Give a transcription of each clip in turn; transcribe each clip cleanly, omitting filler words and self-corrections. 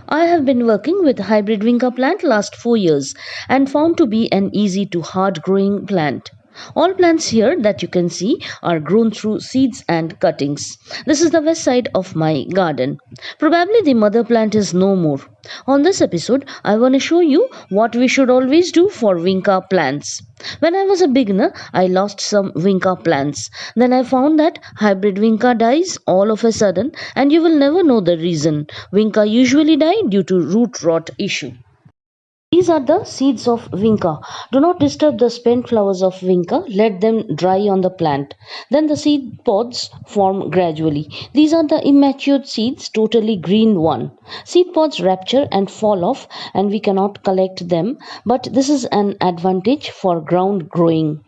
I have been working with hybrid vinca plant last 4 years and found to be an easy to hard growing plant. All plants here that you can see are grown through seeds and cuttings. This is the west side of my garden. Probably the mother plant is no more. On this episode, I want to show you what we should always do for vinca plants. When I was a beginner, I lost some vinca plants. Then I found that hybrid vinca dies all of a sudden and you will never know the reason. Vinca usually die due to root rot issue. These are the seeds of vinca. Do not disturb the spent flowers of vinca. Let them dry on the plant. Then the seed pods form gradually. These are the immature seeds, totally green one. Seed pods rupture and fall off and we cannot collect them, but this is an advantage for ground growing.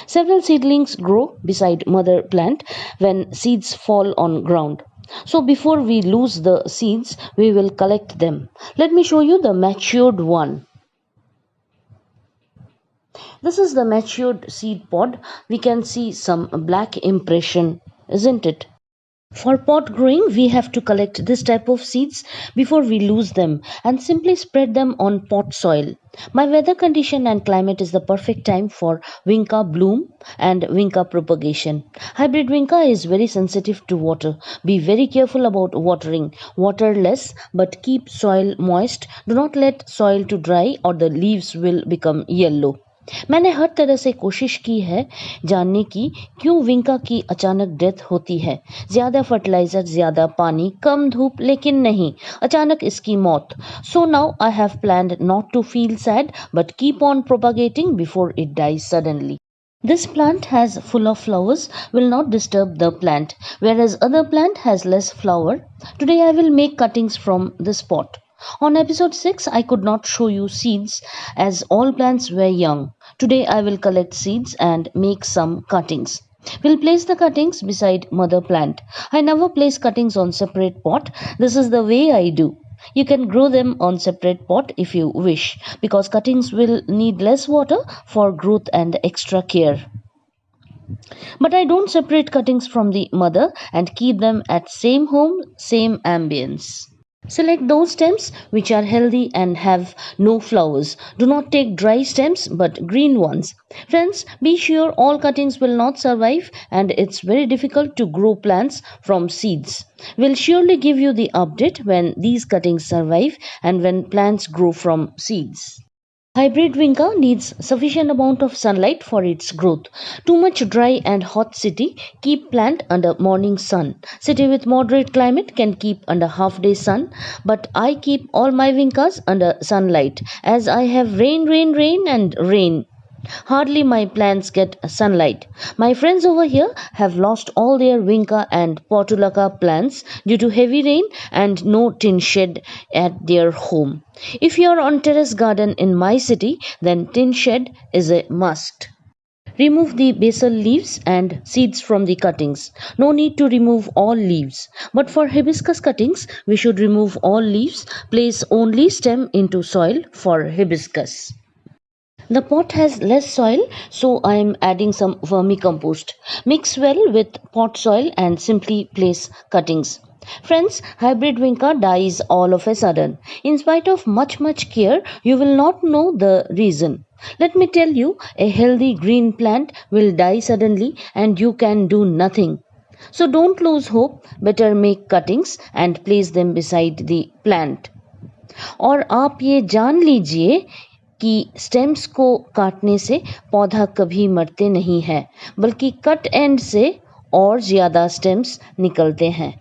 Several seedlings grow beside mother plant when seeds fall on ground. So before we lose the seeds, we will collect them. Let me show you the matured one. This is the matured seed pod. We can see some black impression, isn't it? For pot growing, we have to collect this type of seeds before we lose them and simply spread them on pot soil. My weather condition and climate is the perfect time for vinca bloom and vinca propagation. Hybrid vinca is very sensitive to water. Be very careful about watering. Water less but keep soil moist. Do not let soil to dry or the leaves will become yellow. मैंने हर तरह से कोशिश की है जानने की क्यों विंका की अचानक डेथ होती है। ज्यादा फर्टिलाइजर, ज्यादा पानी, कम धूप, लेकिन नहीं, अचानक इसकी मौत। So now I have planned not to feel sad but keep on propagating before it dies suddenly. This plant has full of flowers will not disturb the plant, whereas other plant has less flower. Today I will make cuttings from this pot. On episode 6, I could not show you seeds as all plants were young. Today I will collect seeds and make some cuttings. We'll place the cuttings beside mother plant. I never place cuttings on separate pot. This is the way I do. You can grow them on separate pot if you wish because cuttings will need less water for growth and extra care. But I don't separate cuttings from the mother and keep them at same home, same ambience. Select those stems which are healthy and have no flowers. Do not take dry stems but green ones. Friends, be sure all cuttings will not survive and it's very difficult to grow plants from seeds. We'll surely give you the update when these cuttings survive and when plants grow from seeds. Hybrid vinca needs sufficient amount of sunlight for its growth. Too much dry and hot city keep plant under morning sun. City with moderate climate can keep under half day sun, but I keep all my vincas under sunlight as I have rain and rain. Hardly my plants get sunlight. My friends over here have lost all their vinca and portulaca plants due to heavy rain and no tin shed at their home. If you are on terrace garden in my city, then tin shed is a must. Remove the basal leaves and seeds from the cuttings. No need to remove all leaves. But for hibiscus cuttings, we should remove all leaves. Place only stem into soil for hibiscus. The pot has less soil, so I am adding some vermicompost. Mix well with pot soil and simply place cuttings. Friends, hybrid vinca dies all of a sudden. In spite of much care, you will not know the reason. Let me tell you, a healthy green plant will die suddenly and you can do nothing. So don't lose hope, better make cuttings and place them beside the plant. और आप ये जान लीजिए कि stems को काटने से पौधा कभी मरते नहीं है बल्कि कट एंड से और ज्यादा स्टेम्स निकलते हैं.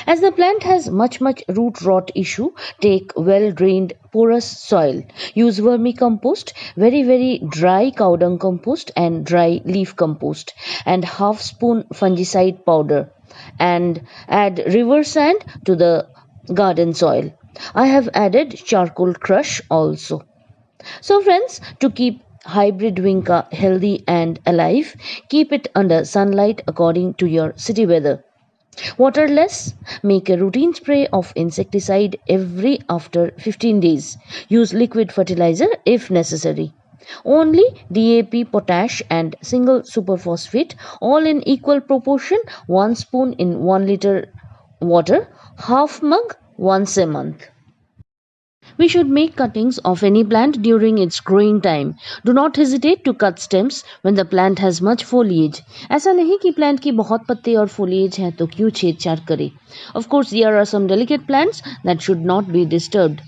As the plant has much root rot issue, take well drained porous soil. Use vermicompost, very dry cow dung compost and dry leaf compost and half spoon fungicide powder and add river sand to the garden soil. I have added charcoal crush also. So friends, to keep hybrid vinca healthy and alive, keep it under sunlight according to your city weather. Water less, make a routine spray of insecticide every after 15 days. Use liquid fertilizer if necessary. Only DAP, potash and single superphosphate all in equal proportion, 1 spoon in 1 liter water, half mug once a month. We should make cuttings of any plant during its growing time. Do not hesitate to cut stems when the plant has much foliage. ऐसा नहीं कि plant की बहुत पत्ते और foliage है तो क्यों छेड़छाड़ करे. Of course, there are some delicate plants that should not be disturbed.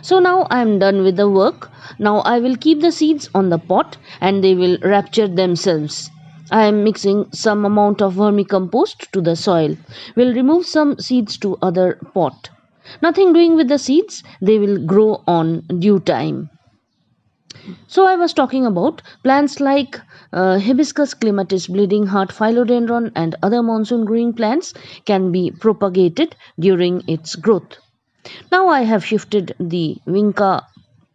So now I am done with the work. Now I will keep the seeds on the pot and they will rapture themselves. I am mixing some amount of vermicompost to the soil. We'll remove some seeds to other pot. Nothing doing with the seeds, they will grow on due time. So I was talking about plants like Hibiscus clematis, bleeding heart, philodendron and other monsoon growing plants can be propagated during its growth. Now I have shifted the vinca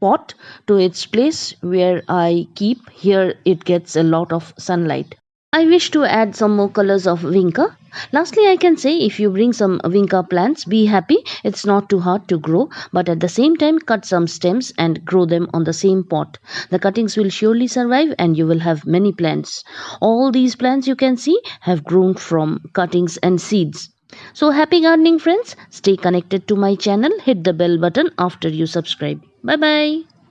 pot to its place where I keep. Here it gets a lot of sunlight. I wish to add some more colors of vinca. Lastly, I can say if you bring some vinca plants, be happy. It's not too hard to grow, but at the same time, cut some stems and grow them on the same pot. The cuttings will surely survive and you will have many plants. All these plants you can see have grown from cuttings and seeds. So happy gardening friends, stay connected to my channel, hit the bell button after you subscribe. Bye bye.